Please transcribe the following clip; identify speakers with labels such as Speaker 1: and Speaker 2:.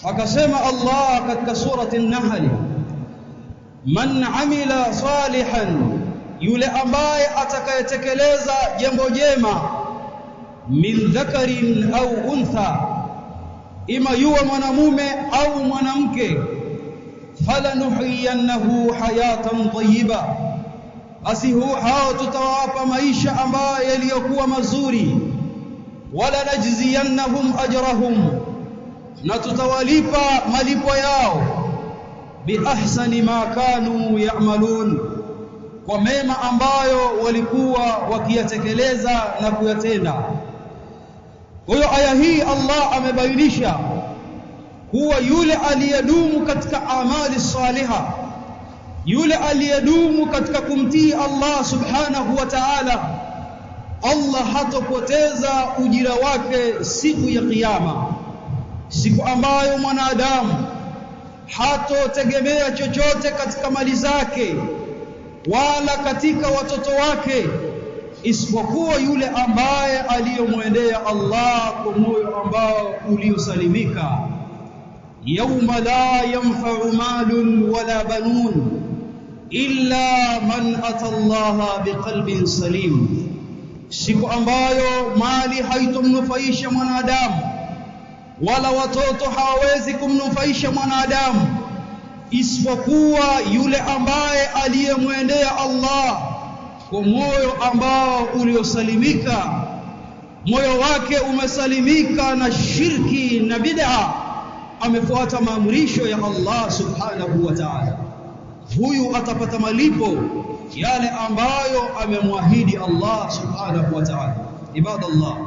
Speaker 1: Akasema Allah katika surati an-Nahl, man amila salihan, yule ambaye atakayetekeleza jambo jema, min dhakarin au untha, ima yuwa mwanamume au mwanamke, falanuhyiyannahu hayatan tayyiba, basi hao tutawapa maisha ambayo yaliyokuwa mazuri, wala najziyannahum ajrahum, na tutawalipa malipo yao, bi ahsani ma kanu ya'malun, kwa mema ambayo walikuwa wakiyatekeleza na kuyatenda. Kwa hiyo aya hii Allah amebainisha kuwa yule aliyedumu katika amali saliha, yule aliyedumu katika kumtii Allah subhanahu wa ta'ala, Allah hatopoteza ujira wake siku ya kiyama, siku ambayo mwanadamu hatotegemea chochote katika mali zake wala katika watoto wake, isipokuwa yule ambaye aliyomwendea Allah kwa moyo ambao uliosalimika. Yawma la yanfa'u malun wala banun illa man ata Allah biqalbin salim, siku ambayo mali haitomnufaisha mwanadamu wala watoto hawawezi kumnufaisha mwanadamu, isipokuwa yule ambaye aliyemwendea Allah kwa moyo ambao uliosalimika, moyo wake umesalimika na shirki na bid'a, amefuata maamrisho ya Allah subhanahu wa ta'ala. Huyu atapata malipo yale ambayo amemwahidi Allah subhanahu wa ta'ala. Ibadallah,